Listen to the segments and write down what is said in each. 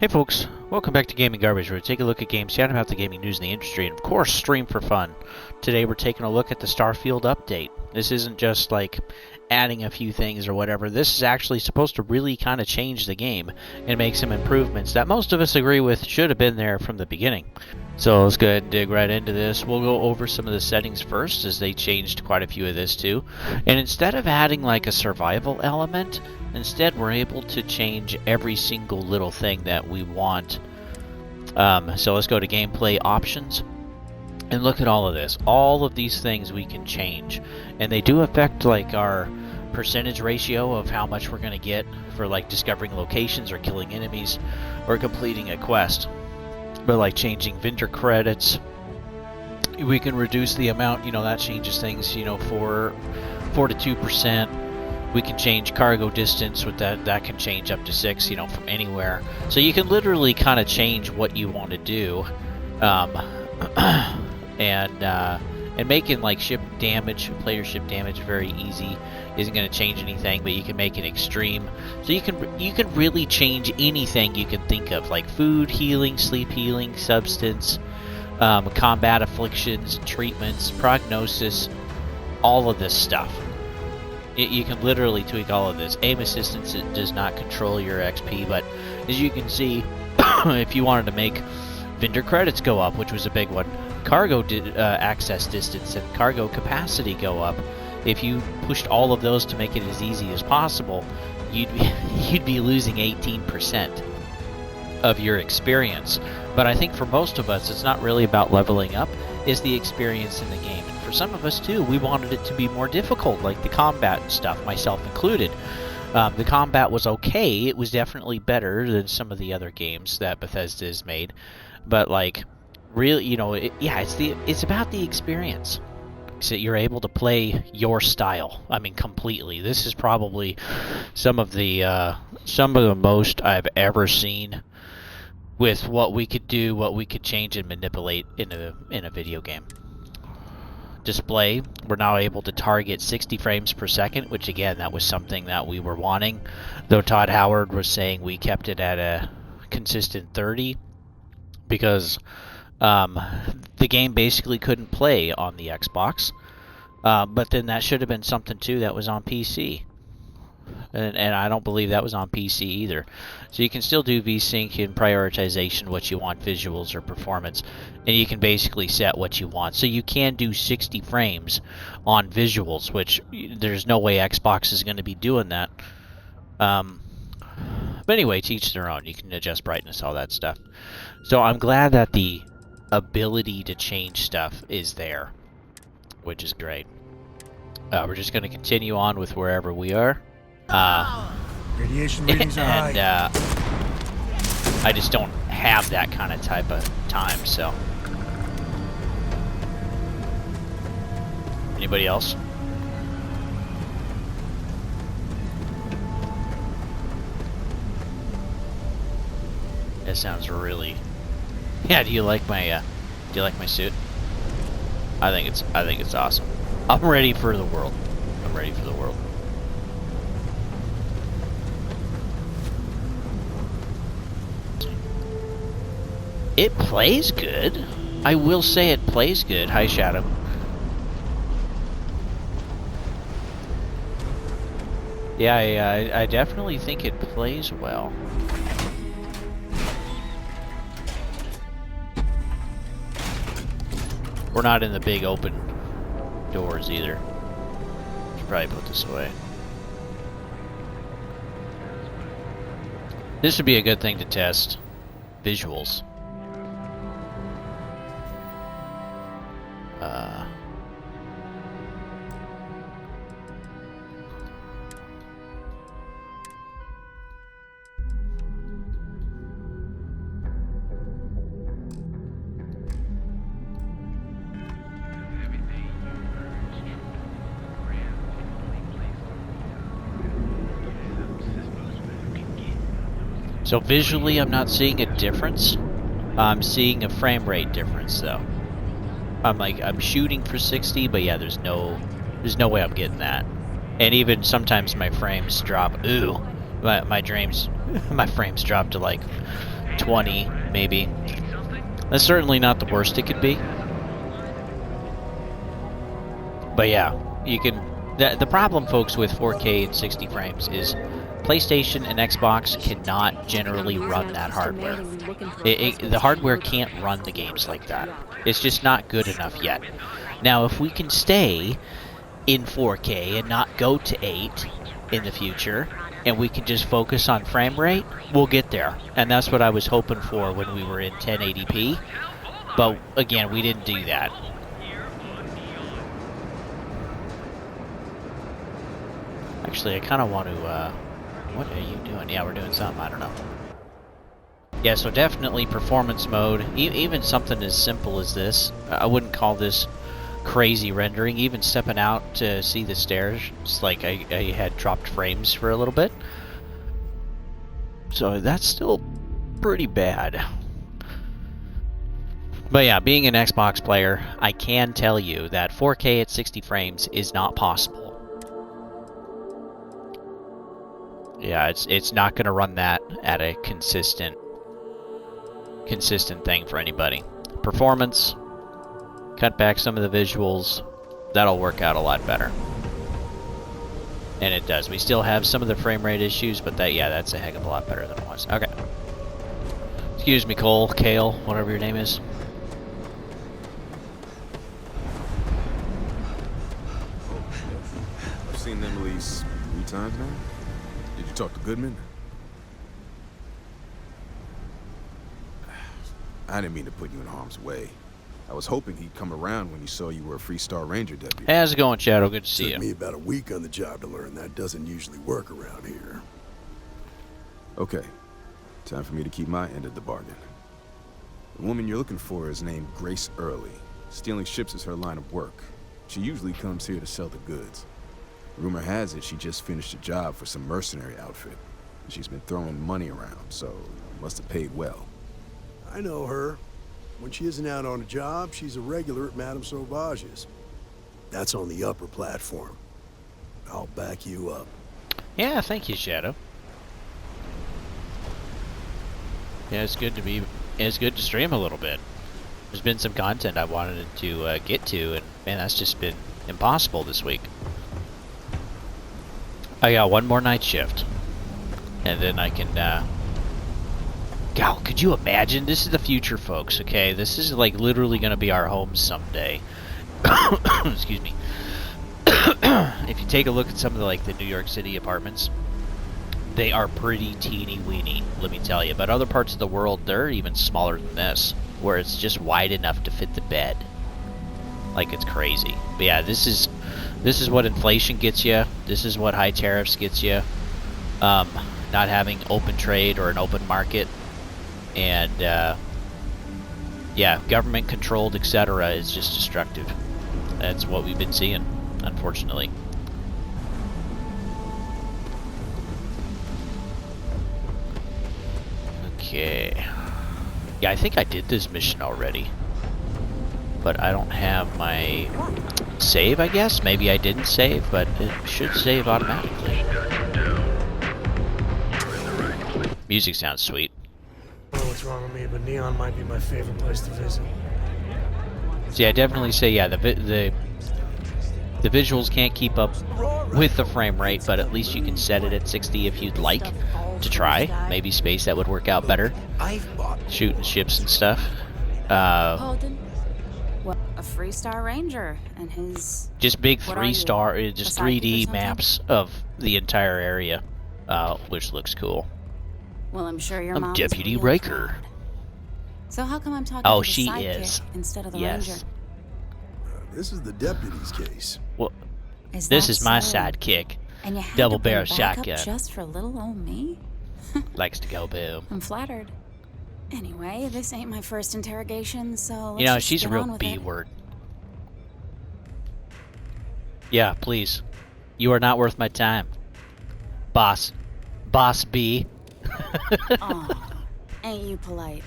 Hey folks, welcome back to Gaming Garbage, where we take a look at games, chat about the gaming news in the industry, and of course stream for fun. Today we're taking a look at the StarField update. This isn't just like adding a few things or whatever. This is actually supposed to really kind of change the game and make some improvements that most of us agree with should have been there from the beginning. So let's go ahead and dig right into this. We'll go over some of the settings first, as they changed quite a few of this too. And instead of adding like a survival element, instead we're able to change every single little thing that we want. So let's go to gameplay options and look at all of this. All of these things we can change, and they do affect like our percentage ratio of how much we're going to get for like discovering locations or killing enemies or completing a quest. But like changing vendor credits, we can reduce the amount, that changes things, 4 to 2%. We can change cargo distance with that can change up to 6, from anywhere. So you can literally kind of change what you want to do. And making like ship damage, player ship damage very easy. Isn't going to change anything, but you can make it extreme. So you can really change anything you can think of, like food, healing, sleep healing, substance, combat afflictions, treatments, prognosis, all of this stuff. You can literally tweak all of this. Aim assistance, it does not control your XP, but as you can see, if you wanted to make vendor credits go up, which was a big one, cargo access distance and cargo capacity go up. If you pushed all of those to make it as easy as possible, you'd be losing 18% of your experience. But I think for most of us, it's not really about leveling up, it's the experience in the game. And for some of us too, we wanted it to be more difficult, like the combat and stuff, myself included. The combat was okay, it was definitely better than some of the other games that Bethesda has made. But like, really, it's about the experience. So you're able to play your style. I mean, completely. This is probably some of the most I've ever seen with what we could do, what we could change and manipulate in a video game. Display, we're now able to target 60 frames per second, which again, that was something that we were wanting. Though Todd Howard was saying we kept it at a consistent 30 because the game basically couldn't play on the Xbox, but then that should have been something too that was on PC, and I don't believe that was on PC either. So you can still do VSync and prioritization, what you want, visuals or performance, and you can basically set what you want. So you can do 60 frames on visuals, which there's no way Xbox is going to be doing that. But anyway, to each their own. You can adjust brightness, all that stuff. So I'm glad that the ability to change stuff is there, which is great. We're just going to continue on with wherever we are. Radiation readings are high. And I just don't have that kind of type of time, so. Anybody else? That sounds really. Yeah, do you like my suit? I think it's awesome. I'm ready for the world. I'm ready for the world. It plays good. I will say it plays good. Hi, Shadow. Yeah, I definitely think it plays well. We're not in the big open doors either. Should probably put this away. This would be a good thing to test. Visuals. So visually, I'm not seeing a difference. I'm seeing a frame rate difference, though. I'm shooting for 60, but yeah, there's no way I'm getting that. And even sometimes my frames drop. Ooh, my My frames dropped to like 20, maybe. That's certainly not the worst it could be. But yeah, you can... The problem, folks, with 4K and 60 frames is PlayStation and Xbox cannot generally run that hardware. The hardware can't run the games like that. It's just not good enough yet. Now, if we can stay in 4K and not go to 8 in the future, and we can just focus on frame rate, we'll get there. And that's what I was hoping for when we were in 1080p. But again, we didn't do that. Actually, I kind of want to, what are you doing? Yeah, we're doing something, I don't know. Yeah, so definitely performance mode, even something as simple as this. I wouldn't call this crazy rendering. Even stepping out to see the stairs, it's like I had dropped frames for a little bit. So that's still pretty bad. But yeah, being an Xbox player, I can tell you that 4K at 60 frames is not possible. Yeah, it's not going to run that at a consistent thing for anybody. Performance, cut back some of the visuals, that'll work out a lot better. And it does. We still have some of the frame rate issues, but that's a heck of a lot better than it was. Okay. Excuse me, Cole, Kale, whatever your name is. I've seen them at least 3 times now. Did you talk to Goodman? I didn't mean to put you in harm's way. I was hoping he'd come around when he saw you were a Freestar Ranger deputy. How's it going, Shadow? Good to see you. Took me about a week on the job to learn that doesn't usually work around here. Okay. Time for me to keep my end of the bargain. The woman you're looking for is named Grace Early. Stealing ships is her line of work. She usually comes here to sell the goods. Rumor has it she just finished a job for some mercenary outfit. She's been throwing money around, so must have paid well. I know her. When she isn't out on a job, she's a regular at Madame Sauvage's. That's on the upper platform. I'll back you up. Yeah, thank you, Shadow. Yeah, it's good to stream a little bit. There's been some content I wanted to get to, and man, that's just been impossible this week. I got one more night shift, and then I can, God, could you imagine? This is the future, folks, okay? This is, like, literally going to be our home someday. Excuse me. If you take a look at some of the, like, the New York City apartments, they are pretty teeny-weeny, let me tell you. But other parts of the world, they're even smaller than this, where it's just wide enough to fit the bed. Like, it's crazy. But yeah, this is what inflation gets you. This is what high tariffs gets you. Not having open trade or an open market. And, yeah, government-controlled, etc. is just destructive. That's what we've been seeing, unfortunately. Okay. Yeah, I think I did this mission already. But I don't have my save, I guess? Maybe I didn't save, but it should save automatically. Music sounds sweet. I don't know what's wrong with me, but Neon might be my favorite place to visit. See, I definitely say, yeah, the visuals can't keep up with the frame rate, but at least you can set it at 60 if you'd like to try. Maybe space that would work out better. Shooting ships and stuff. Holden? Well, a Freestar Ranger and his... Just big 3-star, just 3D maps of the entire area, which looks cool. Well, I'm sure your I'm mom's Deputy real Riker. proud. So how come I'm talking Oh, to the she sidekick is. instead of the Yes. Ranger? This is the deputy's case. Well, Is this that is my so? sidekick. And you had Double to bring barrel backup shotgun. just for little old me? Likes to go boom. I'm flattered. Anyway, this ain't my first interrogation, so let's You know, just she's a get real on with B it. word. Yeah, please. You are not worth my time. Boss. Boss B. Aw, ain't you polite?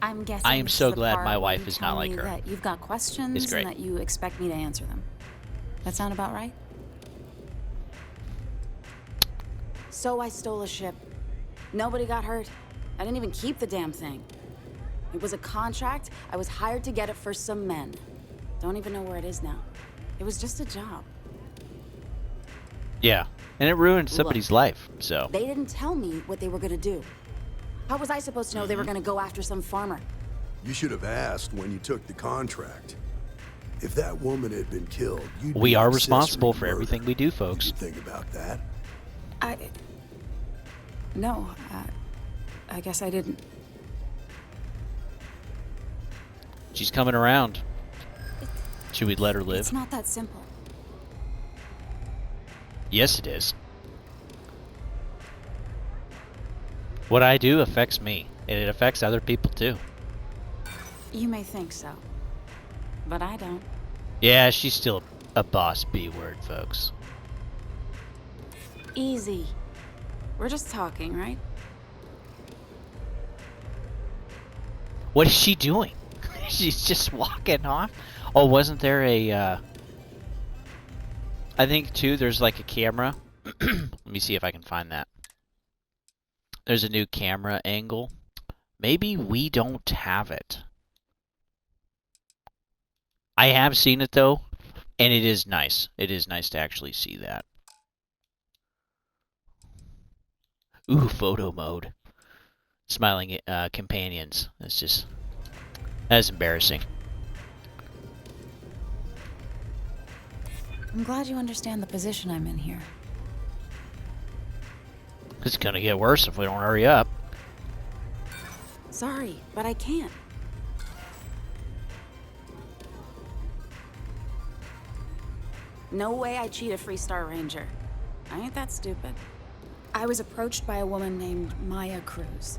I'm guessing I am this so the glad part my where wife you is tell not like me her. That you've got questions It's great. and that you expect me to answer them. That sound about right? So I stole a ship. Nobody got hurt. I didn't even keep the damn thing. It was a contract. I was hired to get it for some men. Don't even know where it is now. It was just a job. Yeah, and it ruined somebody's life, so. They didn't tell me what they were gonna do. How was I supposed to know they were gonna go after some farmer? You should have asked when you took the contract. If that woman had been killed, you'd We be are accessory responsible to for murder. everything we do, folks. Did you think about that? No, I guess I didn't. She's coming around. Should we let her live? It's not that simple. Yes, it is. What I do affects me, and it affects other people too. You may think so, but I don't. Yeah, she's still a boss B word, folks. Easy. We're just talking, right? What is she doing? She's just walking off? Oh, wasn't there a, I think, too, there's like a camera. Let me see if I can find that. There's a new camera angle. Maybe we don't have it. I have seen it, though, and it is nice. It is nice to actually see that. Ooh, photo mode. Smiling companions. That's embarrassing. I'm glad you understand the position I'm in here. It's gonna get worse if we don't hurry up. Sorry, but I can't. No way I cheat a Freestar Ranger. I ain't that stupid. I was approached by a woman named Maya Cruz.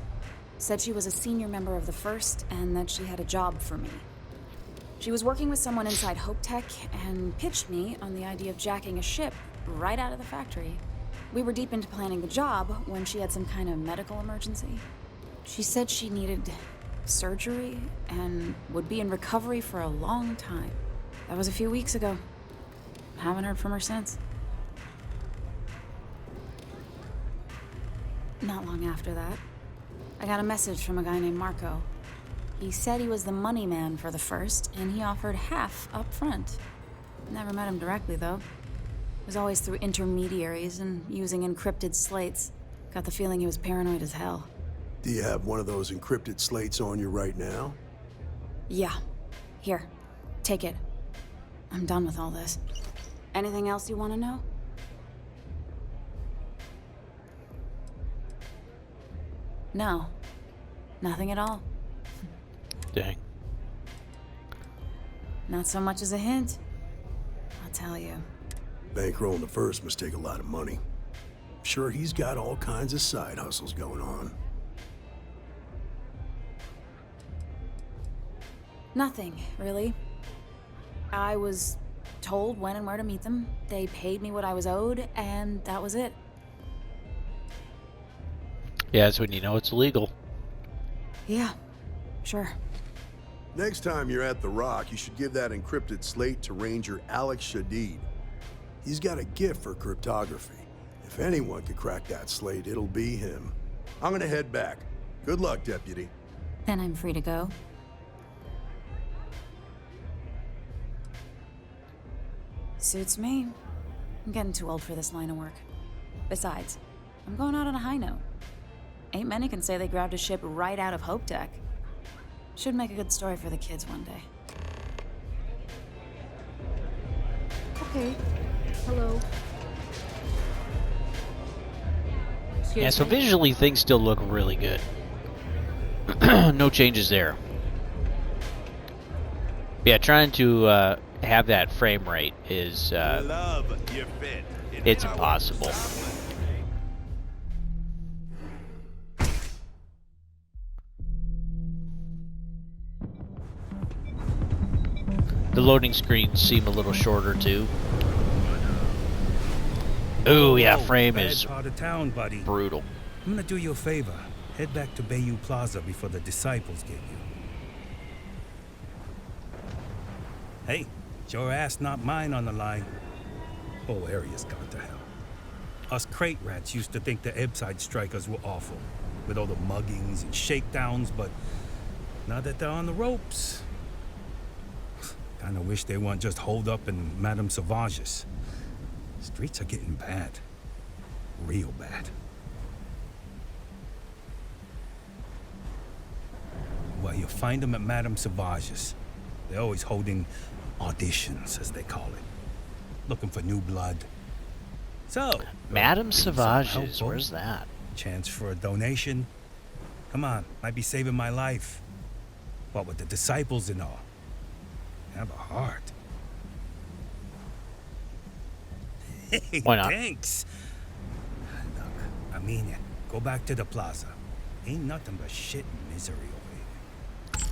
Said she was a senior member of the First and that she had a job for me. She was working with someone inside Hope Tech and pitched me on the idea of jacking a ship right out of the factory. We were deep into planning the job when she had some kind of medical emergency. She said she needed surgery and would be in recovery for a long time. That was a few weeks ago. Haven't heard from her since. Not long after that, I got a message from a guy named Marco. He said he was the money man for the First, and he offered half up front. Never met him directly, though. It was always through intermediaries and using encrypted slates. Got the feeling he was paranoid as hell. Do you have one of those encrypted slates on you right now? Yeah. Here. Take it. I'm done with all this. Anything else you want to know? No. Nothing at all. Dang. Not so much as a hint. I'll tell you. Bankrolling the First must take a lot of money. Sure, he's got all kinds of side hustles going on. Nothing, really. I was told when and where to meet them. They paid me what I was owed, and that was it. Yeah, that's when you know it's illegal. Yeah, sure. Next time you're at the Rock, you should give that encrypted slate to Ranger Alex Shadid. He's got a gift for cryptography. If anyone could crack that slate, it'll be him. I'm gonna head back. Good luck, Deputy. Then I'm free to go. Suits me. I'm getting too old for this line of work. Besides, I'm going out on a high note. Ain't many can say they grabbed a ship right out of Hope Tech. Should make a good story for the kids one day. Okay. Hello. Excuse Yeah, so me? visually things still look really good. No changes there. Yeah, trying to have that frame rate is it's impossible. The loading screens seem a little shorter too. Ooh, yeah, frame Bad is part of town, buddy. brutal. I'm gonna do you a favor. Head back to Bayou Plaza before the disciples get you. Hey, it's your ass, not mine on the line. Whole area's gone to hell. Us crate rats used to think the Ebbside strikers were awful, with all the muggings and shakedowns, but now that they're on the ropes, kinda wish they weren't just holed up in Madame Sauvage's. Streets are getting bad. Real bad. Well, you'll find them at Madame Sauvage's. They're always holding auditions, as they call it. Looking for new blood. So, Madame something Sauvage's, helpful. where's that? Chance for a donation. Come on, might be saving my life. What with the disciples and all. Have a heart. Hey, Why not? thanks. Look, I mean it. Go back to the plaza. Ain't nothing but shit and misery over here.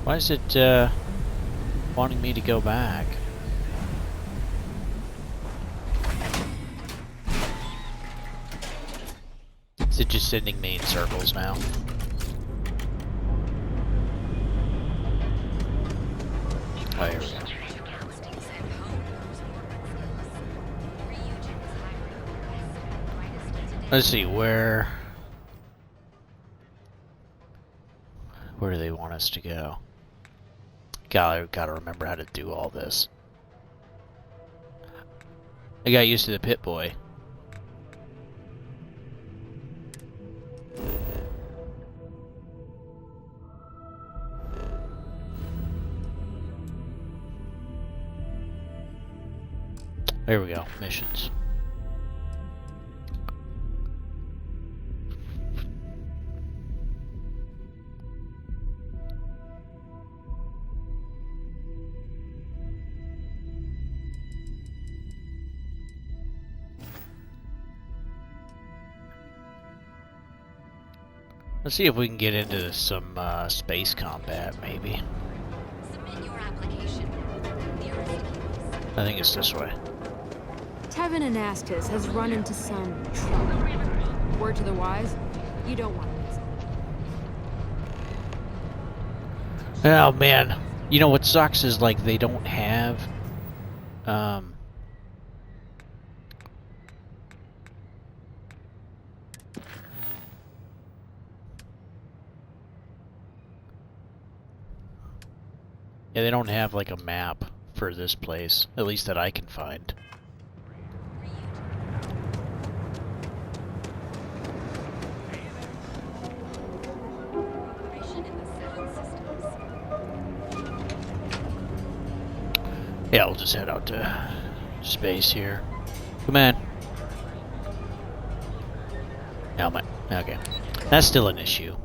Why is it wanting me to go back? Is it just sending me in circles now? Oh, here we go. Let's see, where do they want us to go? Gotta remember how to do all this. I got used to the Pit Boy. There we go, missions. Let's see if we can get into some space combat, maybe. Submit your application. The I think it's this way. Tevin Anastas has run into some trouble. Word to the wise, you don't want to miss it. Oh man, you know what sucks is like they don't have yeah, they don't have like a map for this place, at least that I can find. Yeah, we'll just head out to space here. Come on. Helmet. Okay. That's still an issue.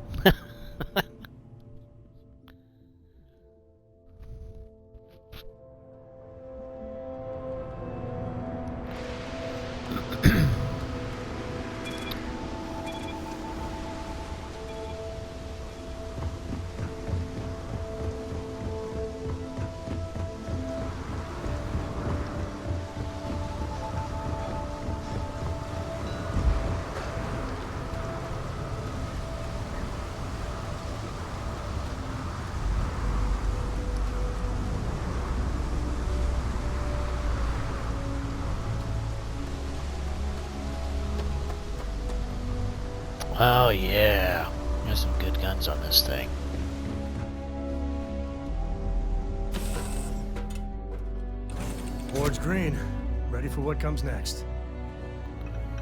Oh yeah, there's some good guns on this thing. Board's green. Ready for what comes next.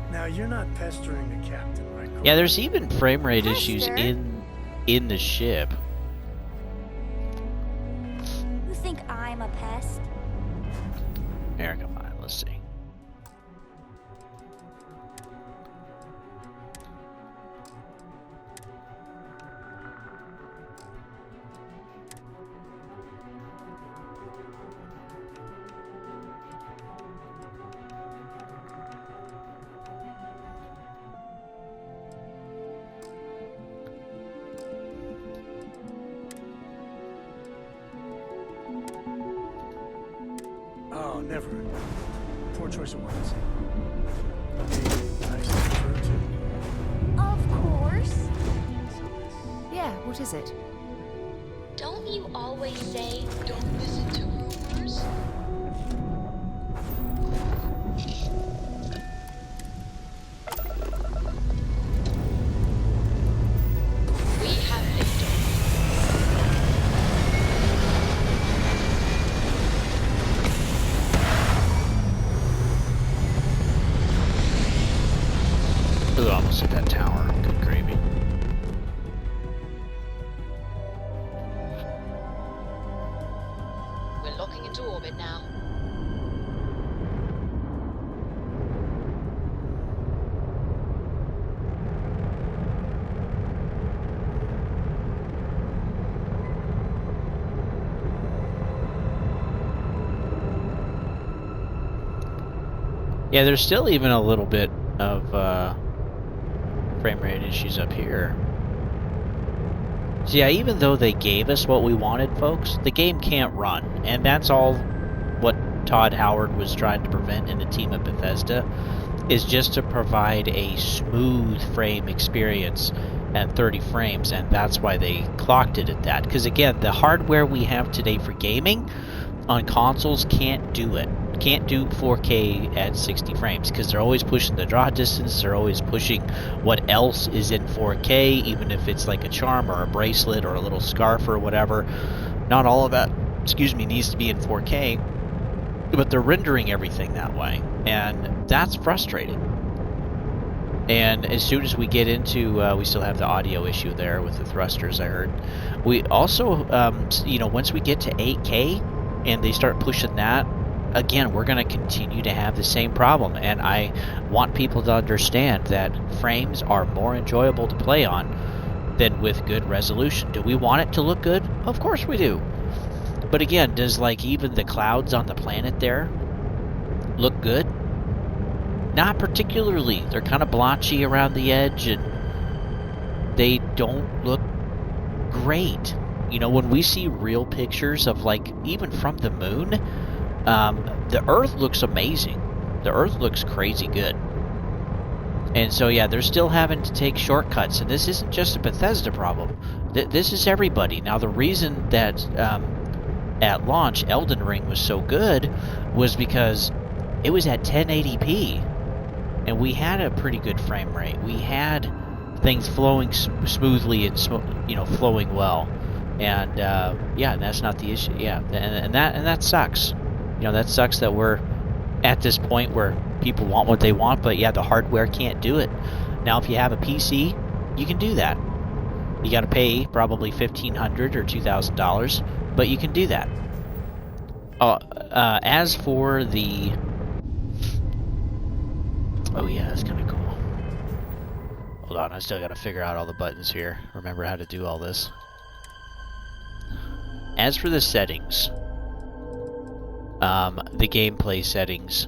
Now, you're not pestering the captain, right? Yeah, there's even frame rate issues Pester? in the ship. You think I'm a pest? Here, come on, let's see. Oh, never. Poor choice of words. Nice to refer to. Of course. Yeah, what is it? Don't you always say, don't listen to rumors? We have victory. Ooh, almost hit that tower. Good gravy. We're locking into orbit now. Yeah, there's still even a little bit of frame rate issues up here. So yeah, even though they gave us what we wanted, folks, the game can't run. And that's all what Todd Howard was trying to prevent in the team at Bethesda, is just to provide a smooth frame experience at 30 frames, and that's why they clocked it at that. Because again, the hardware we have today for gaming on consoles can't do it. Can't do 4K at 60 frames because they're always pushing the draw distance, they're always pushing what else is in 4K, even if it's like a charm or a bracelet or a little scarf or whatever. Not all of that, needs to be in 4K, but they're rendering everything that way, and that's frustrating. And as soon as we get into, we still have the audio issue there with the thrusters, I heard. We also, once we get to 8K and they start pushing that, again, we're going to continue to have the same problem, and I want people to understand that frames are more enjoyable to play on than with good resolution. Do we want it to look good? Of course we do. But again, does like even the clouds on the planet there look good? Not particularly. They're kind of blotchy around the edge, and they don't look great. You know, when we see real pictures of, like, even from the moon, the Earth looks amazing. The Earth looks crazy good. And so, yeah, they're still having to take shortcuts. And this isn't just a Bethesda problem. This is everybody. Now, the reason that at launch Elden Ring was so good was because it was at 1080p. And we had a pretty good frame rate. We had things flowing smoothly and flowing well. And yeah, that's not the issue. Yeah, and that sucks. You know, that sucks that we're at this point where people want what they want, but yeah, the hardware can't do it. Now, if you have a PC, you can do that. You got to pay probably $1,500 or $2,000, but you can do that. As for the... Oh yeah, that's kind of cool. Hold on, I still got to figure out all the buttons here. Remember how to do all this. As for the settings, the gameplay settings,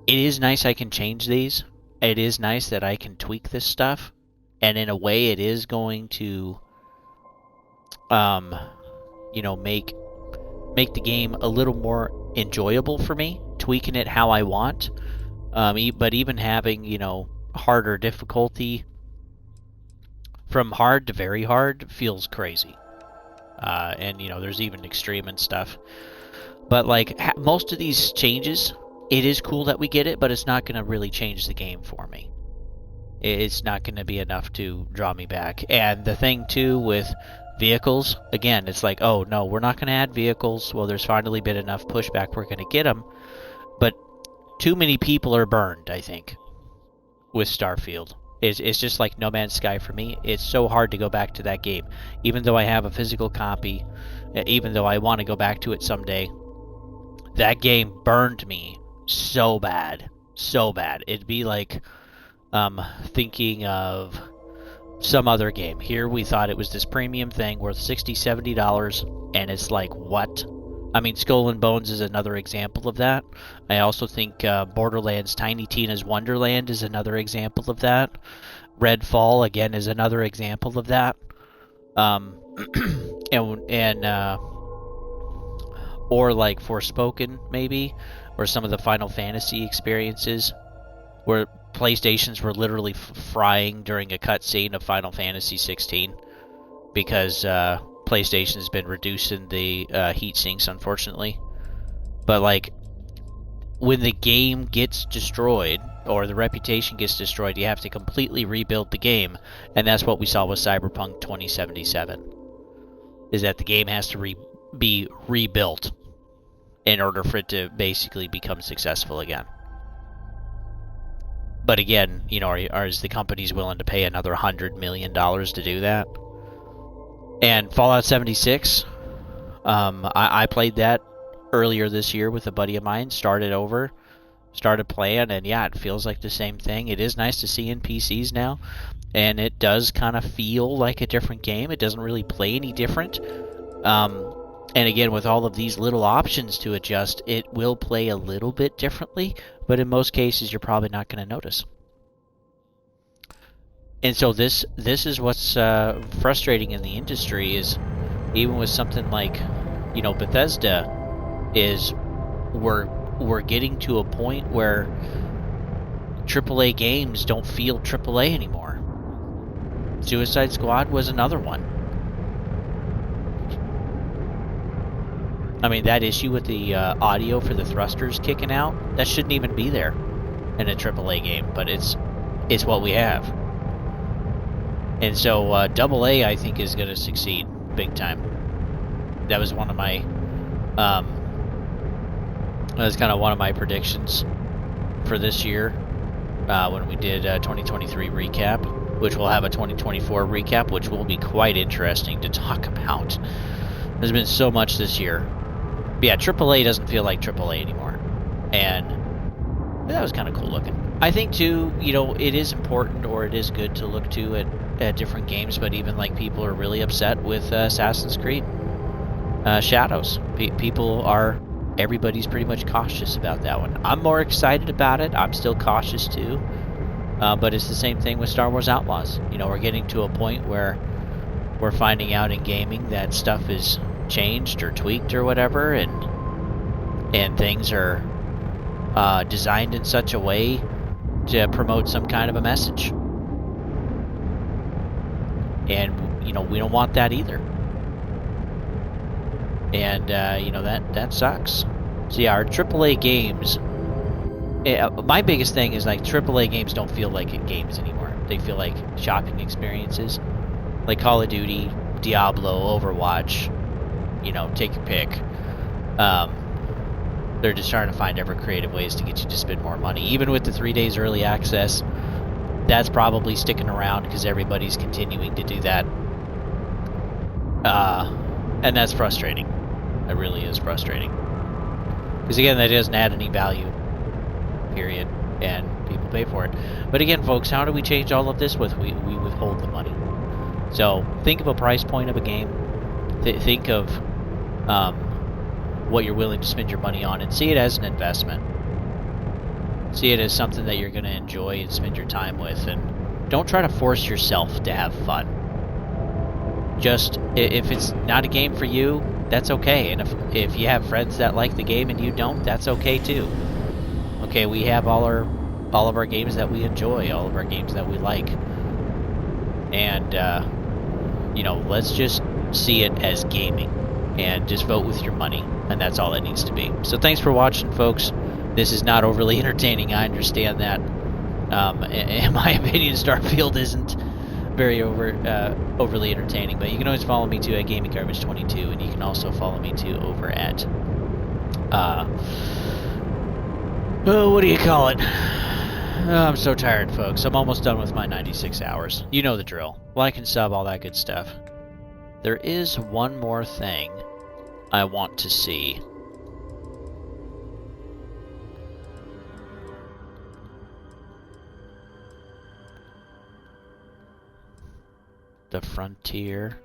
it is nice I can change these. It is nice that I can tweak this stuff, and in a way it is going to make the game a little more enjoyable for me, tweaking it how I want. But even having, harder difficulty from hard to very hard feels crazy. And there's even extreme and stuff. But like most of these changes, it is cool that we get it, but it's not going to really change the game for me. It's not going to be enough to draw me back. And the thing too with vehicles, again, it's like, oh no, we're not going to add vehicles. Well, there's finally been enough pushback, we're going to get them. But too many people are burned, I think, with StarField. It's just like No Man's Sky for me. It's so hard to go back to that game. Even though I have a physical copy, even though I want to go back to it someday, that game burned me so bad. So bad. It'd be like thinking of some other game. Here we thought it was this premium thing worth $60, $70, and it's like, what? I mean, Skull and Bones is another example of that. I also think Borderlands Tiny Tina's Wonderland is another example of that. Redfall, again, is another example of that. Or like Forspoken, maybe, or some of the Final Fantasy experiences where PlayStations were literally frying during a cutscene of Final Fantasy 16 because PlayStation's been reducing the heat sinks, unfortunately. But like, when the game gets destroyed or the reputation gets destroyed, you have to completely rebuild the game, and that's what we saw with Cyberpunk 2077. Is that the game has to be rebuilt in order for it to basically become successful again. But again, you know, is the companies willing to pay another $100 million to do that? And Fallout 76, I played that earlier this year with a buddy of mine, started playing, and yeah, it feels like the same thing. It is nice to see NPCs now, and it does kind of feel like a different game. It doesn't really play any different. And again, with all of these little options to adjust, it will play a little bit differently, but in most cases, you're probably not going to notice. And so this is what's frustrating in the industry, is even with something like, you know, Bethesda, is we're getting to a point where AAA games don't feel AAA anymore. Suicide Squad was another one. I mean, that issue with the audio for the thrusters kicking out, that shouldn't even be there in a AAA game, but it's what we have. And so AA, I think, is going to succeed big time. That was one of my predictions for this year when we did 2023 recap, which we'll have a 2024 recap, which will be quite interesting to talk about. There's been so much this year. But yeah, AAA doesn't feel like AAA anymore. And that was kind of cool looking. I think, too, you know, it is important, or it is good to look to at different games, but even, like, people are really upset with Assassin's Creed Shadows. Everybody's pretty much cautious about that one. I'm more excited about it. I'm still cautious, too. But it's the same thing with Star Wars Outlaws. You know, we're getting to a point where we're finding out in gaming that stuff is changed or tweaked or whatever, and things are designed in such a way to promote some kind of a message. And, you know, we don't want that either. And, you know, that sucks. So yeah, our AAA games, my biggest thing is, like, AAA games don't feel like games anymore. They feel like shopping experiences. Like Call of Duty, Diablo, Overwatch, you know, take your pick. They're just trying to find ever creative ways to get you to spend more money. Even with the 3 days early access, that's probably sticking around because everybody's continuing to do that. And that's frustrating. It really is frustrating. Because again, that doesn't add any value, period. And people pay for it. But again, folks, how do we change all of this? We withhold the money. So think of a price point of a game. Think of what you're willing to spend your money on, and see it as an investment. See it as something that you're going to enjoy and spend your time with, and don't try to force yourself to have fun. Just, if it's not a game for you, that's okay. And if you have friends that like the game and you don't, that's okay too. Okay, we have all of our games that we enjoy, all of our games that we like. And, you know, let's just see it as gaming. And just vote with your money. And that's all it needs to be. So thanks for watching, folks. This is not overly entertaining. I understand that. In my opinion, StarField isn't very overly entertaining. But you can always follow me, too, at GamingGarbage22. And you can also follow me, too, over at... what do you call it? I'm so tired, folks. I'm almost done with my 96 hours. You know the drill. Like and sub, all that good stuff. There is one more thing I want to see. The Frontier.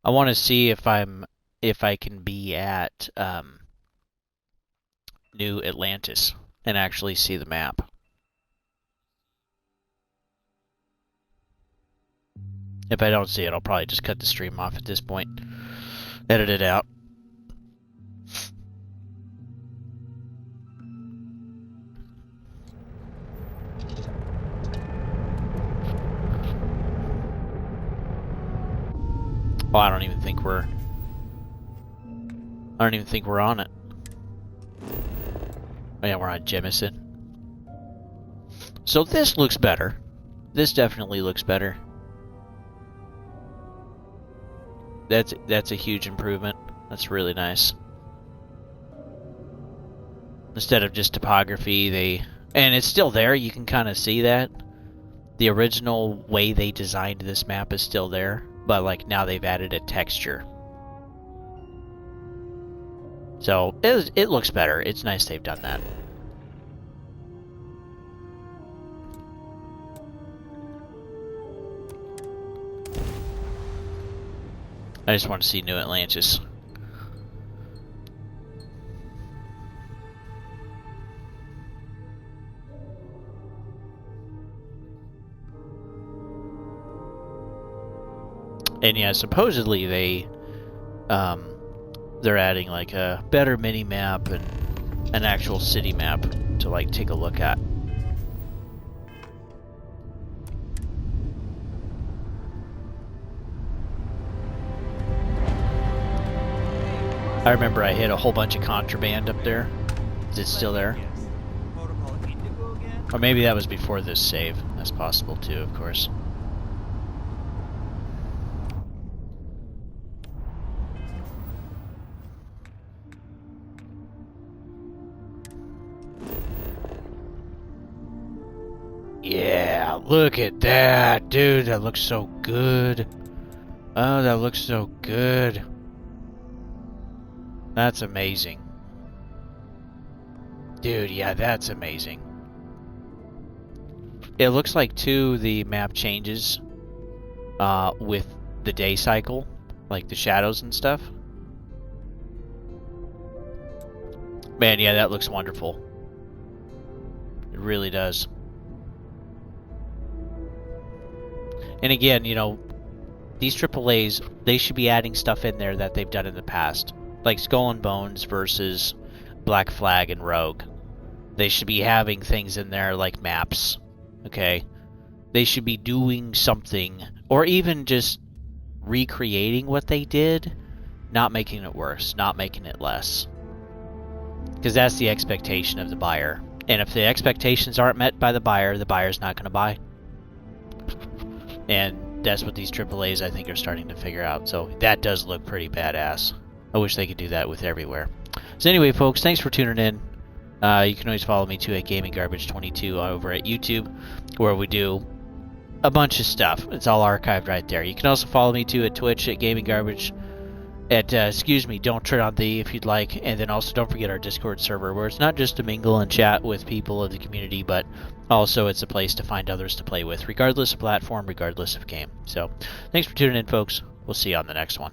I want to see if I can be at New Atlantis and actually see the map. If I don't see it, I'll probably just cut the stream off at this point. Edit it out. Oh, I don't even think we're on it. Oh yeah, we're on Jemison. So this looks better. This definitely looks better. That's a huge improvement. That's really nice. Instead of just topography, and it's still there. You can kind of see that. The original way they designed this map is still there, but like now they've added a texture. So it looks better. It's nice they've done that. I just want to see New Atlantis. And yeah, supposedly they're adding like a better mini map and an actual city map to like take a look at. I remember I hit a whole bunch of contraband up there. Is it still there? Or maybe that was before this save. That's possible too, of course. Yeah, look at that, dude. That looks so good. Oh, that looks so good. That's amazing. Dude, yeah, that's amazing. It looks like, too, the map changes with the day cycle, like the shadows and stuff. Man, yeah, that looks wonderful. It really does. And again, you know, these AAAs, they should be adding stuff in there that they've done in the past. Like Skull and Bones versus Black Flag and Rogue. They should be having things in there like maps. Okay? They should be doing something, or even just recreating what they did, not making it worse, not making it less. Because that's the expectation of the buyer. And if the expectations aren't met by the buyer's not going to buy. And that's what these AAAs, I think, are starting to figure out. So that does look pretty badass. I wish they could do that with everywhere. So anyway, folks, thanks for tuning in. You can always follow me, too, at GamingGarbage22 over at YouTube, where we do a bunch of stuff. It's all archived right there. You can also follow me, too, at Twitch at GamingGarbage. Don't turn on the if you'd like. And then also don't forget our Discord server, where it's not just to mingle and chat with people of the community, but also it's a place to find others to play with, regardless of platform, regardless of game. So thanks for tuning in, folks. We'll see you on the next one.